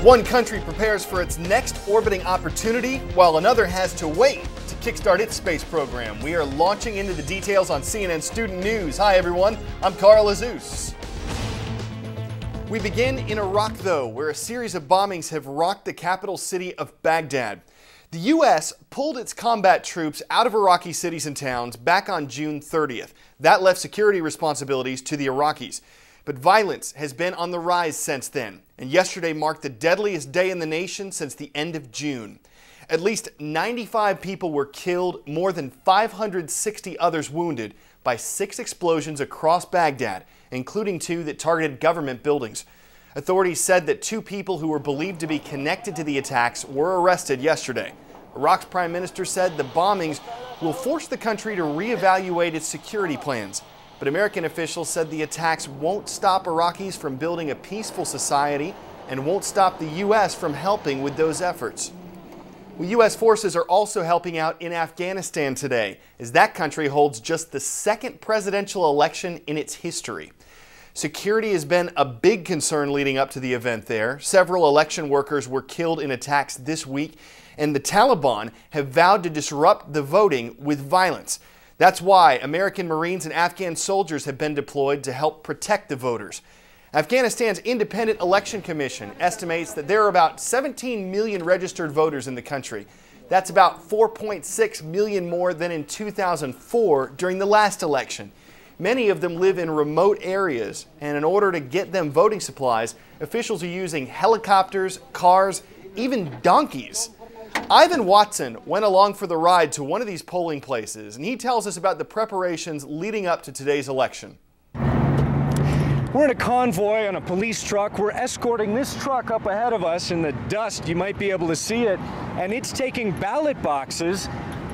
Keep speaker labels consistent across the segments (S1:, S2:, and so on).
S1: One country prepares for its next orbiting opportunity, while another has to wait to kickstart its space program. We are launching into the details on CNN Student News. Hi everyone, I'm Carl Azus. We begin in Iraq though, where a series of bombings have rocked the capital city of Baghdad. The U.S. pulled its combat troops out of Iraqi cities and towns back on June 30th. That left security responsibilities to the Iraqis. But violence has been on the rise since then, and yesterday marked the deadliest day in the nation since the end of June. At least 95 people were killed, more than 560 others wounded by 6 explosions across Baghdad, including 2 that targeted government buildings. Authorities said that 2 people who were believed to be connected to the attacks were arrested yesterday. Iraq's prime minister said the bombings will force the country to reevaluate its security plans. But American officials said the attacks won't stop Iraqis from building a peaceful society and won't stop the U.S. from helping with those efforts. Well, U.S. forces are also helping out in Afghanistan today, as that country holds just the second presidential election in its history. Security has been a big concern leading up to the event there. Several election workers were killed in attacks this week, and the Taliban have vowed to disrupt the voting with violence. That's why American Marines and Afghan soldiers have been deployed to help protect the voters. Afghanistan's Independent Election Commission estimates that there are about 17 million registered voters in the country. That's about 4.6 million more than in 2004 during the last election. Many of them live in remote areas, and in order to get them voting supplies, officials are using helicopters, cars, even donkeys. Ivan Watson went along for the ride to one of these polling places, and he tells us about the preparations leading up to today's election.
S2: We're in a convoy on a police truck. We're escorting this truck up ahead of us in the dust. You might be able to see it. And it's taking ballot boxes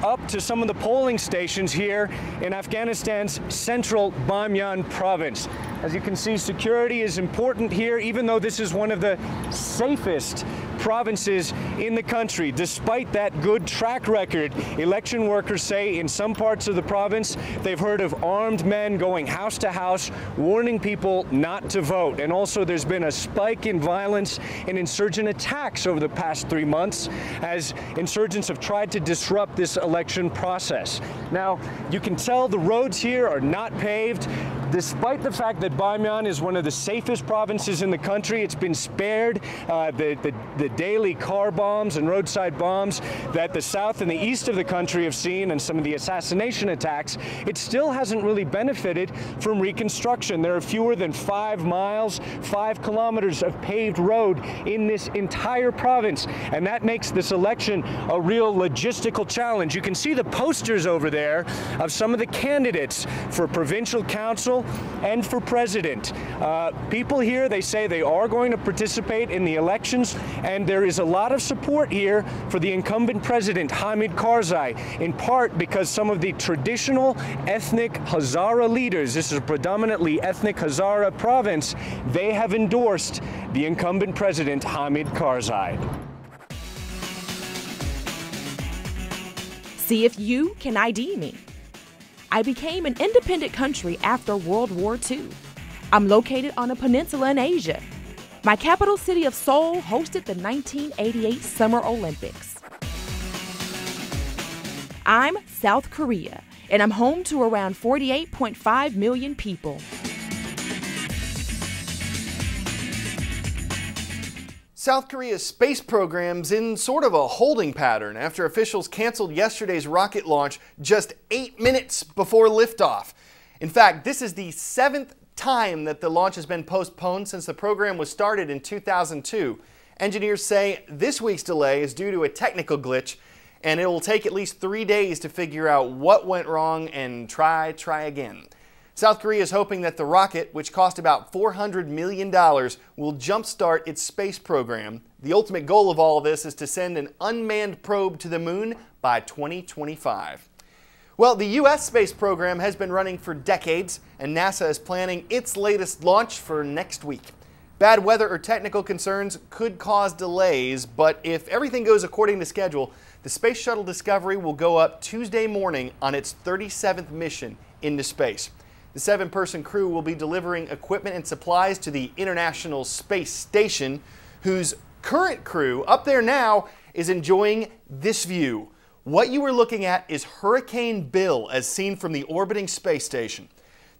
S2: up to some of the polling stations here in Afghanistan's central Bamyan province. As you can see, security is important here, even though this is one of the safest provinces in the country. Despite that good track record, election workers say in some parts of the province they've heard of armed men going house to house, warning people not to vote. And also there's been a spike in violence and insurgent attacks over the past 3 months as insurgents have tried to disrupt this election process. Now, you can tell the roads here are not paved. Despite the fact that Bamyan is one of the safest provinces in the country, it's been spared the daily car bombs and roadside bombs that the south and the east of the country have seen and some of the assassination attacks. It still hasn't really benefited from reconstruction. There are fewer than 5 miles, 5 kilometers of paved road in this entire province, and that makes this election a real logistical challenge. You can see the posters over there of some of the candidates for provincial council and for president. People here, they say they are going to participate in the elections, and there is a lot of support here for the incumbent president, Hamid Karzai, in part because some of the traditional ethnic Hazara leaders, this is a predominantly ethnic Hazara province, they have endorsed the incumbent president, Hamid Karzai.
S3: See if you can ID me. I became an independent country after World War II. I'm located on a peninsula in Asia. My capital city of Seoul hosted the 1988 Summer Olympics. I'm South Korea, and I'm home to around 48.5 million people.
S1: South Korea's space program's in sort of a holding pattern after officials canceled yesterday's rocket launch just 8 minutes before liftoff. In fact, this is the 7th time that the launch has been postponed since the program was started in 2002. Engineers say this week's delay is due to a technical glitch, and it will take at least 3 days to figure out what went wrong and try again. South Korea is hoping that the rocket, which cost about $400 million, will jumpstart its space program. The ultimate goal of all of this is to send an unmanned probe to the moon by 2025. Well, the U.S. space program has been running for decades, and NASA is planning its latest launch for next week. Bad weather or technical concerns could cause delays, but if everything goes according to schedule, the Space Shuttle Discovery will go up Tuesday morning on its 37th mission into space. The 7-person crew will be delivering equipment and supplies to the International Space Station, whose current crew up there now is enjoying this view. What you are looking at is Hurricane Bill as seen from the orbiting space station.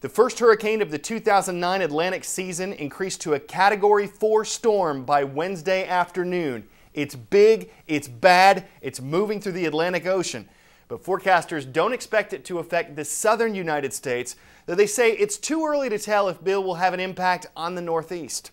S1: The first hurricane of the 2009 Atlantic season increased to a Category 4 storm by Wednesday afternoon. It's big, it's bad, it's moving through the Atlantic Ocean. But forecasters don't expect it to affect the southern United States, though they say it's too early to tell if Bill will have an impact on the Northeast.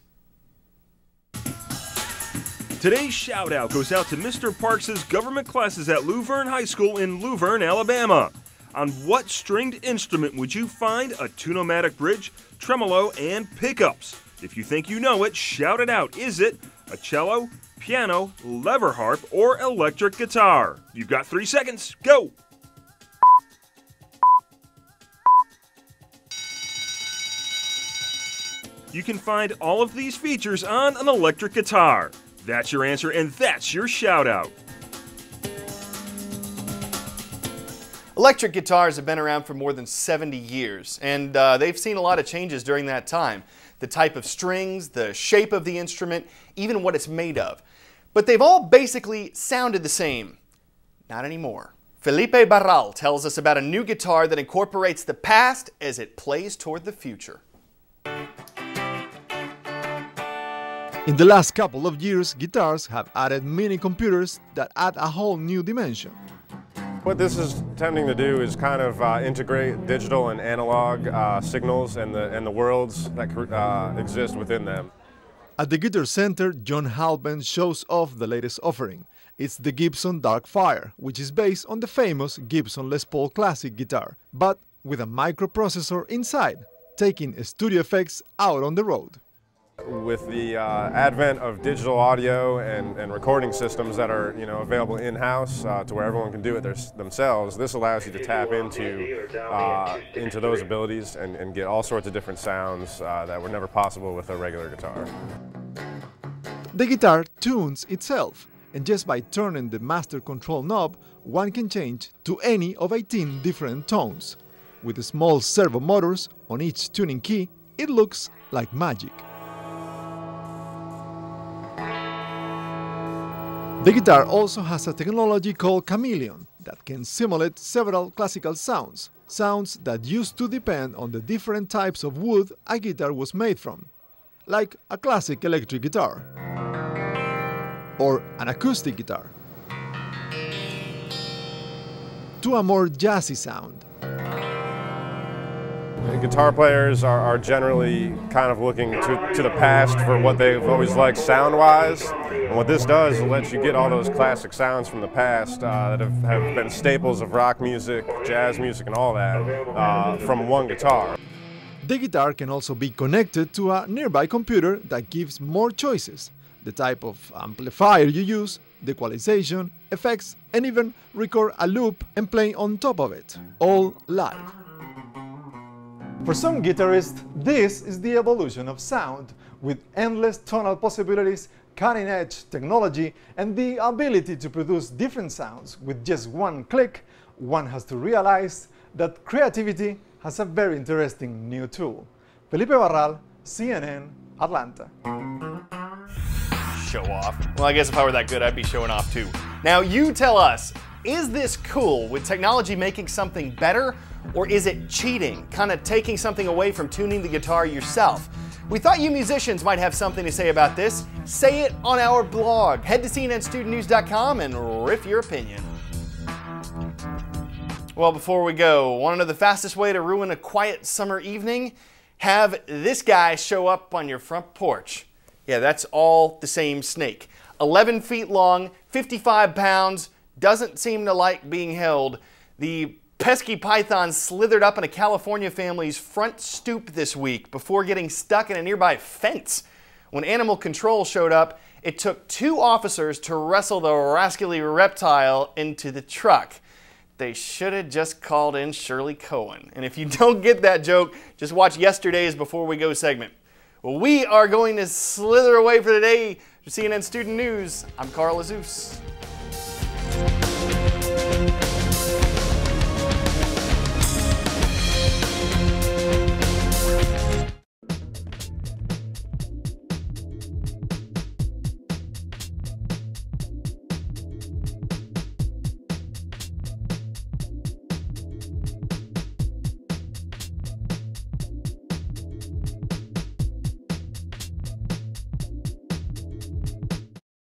S4: Today's shout out goes out to Mr. Parks' government classes at Luverne High School in Luverne, Alabama. On what stringed instrument would you find a two-nomatic bridge, tremolo, and pickups? If you think you know it, shout it out. Is it a cello, piano, lever harp, or electric guitar? You've got 3 seconds. Go! You can find all of these features on an electric guitar. That's your answer, and that's your shout out.
S1: Electric guitars have been around for more than 70 years, and they've seen a lot of changes during that time. The type of strings, the shape of the instrument, even what it's made of. But they've all basically sounded the same. Not anymore. Felipe Barral tells us about a new guitar that incorporates the past as it plays toward the future.
S5: In the last couple of years, guitars have added mini computers that add a whole new dimension.
S6: What this is tending to do is kind of integrate digital and analog signals and the worlds that exist within them.
S5: At the Guitar Center, John Halben shows off the latest offering. It's the Gibson Darkfire, which is based on the famous Gibson Les Paul Classic guitar, but with a microprocessor inside, taking studio effects out on the road.
S6: With the advent of digital audio and recording systems that are available in-house to where everyone can do it themselves, this allows you to tap into those abilities and get all sorts of different sounds that were never possible with a regular guitar.
S5: The guitar tunes itself, and just by turning the master control knob, one can change to any of 18 different tones. With small servo motors on each tuning key, it looks like magic. The guitar also has a technology called Chameleon that can simulate several classical sounds, sounds that used to depend on the different types of wood a guitar was made from, like a classic electric guitar or an acoustic guitar, to a more jazzy sound.
S6: Guitar players are generally kind of looking to the past for what they've always liked sound-wise. And what this does is it lets you get all those classic sounds from the past that have been staples of rock music, jazz music, and all that from one guitar.
S5: The guitar can also be connected to a nearby computer that gives more choices, the type of amplifier you use, the equalization, effects, and even record a loop and play on top of it, all live.
S7: For some guitarists, this is the evolution of sound, with endless tonal possibilities, cutting-edge technology, and the ability to produce different sounds with just one click. One has to realize that creativity has a very interesting new tool. Felipe Barral, CNN, Atlanta.
S1: Show off. Well, I guess if I were that good, I'd be showing off too. Now you tell us, is this cool with technology making something better? Or is it cheating, kind of taking something away from tuning the guitar yourself? We thought you musicians might have something to say about this. Say it on our blog. Head to cnnstudentnews.com and riff your opinion. Well, before we go, want to know the fastest way to ruin a quiet summer evening? Have this guy show up on your front porch. Yeah, that's all the same snake. 11 feet long, 55 pounds, doesn't seem to like being held. The pesky python slithered up in a California family's front stoop this week before getting stuck in a nearby fence. When animal control showed up, it took 2 officers to wrestle the rascally reptile into the truck. They should have just called in Shirley Cohen. And if you don't get that joke, just watch yesterday's Before We Go segment. Well, we are going to slither away for today. For CNN Student News, I'm Carl Azus.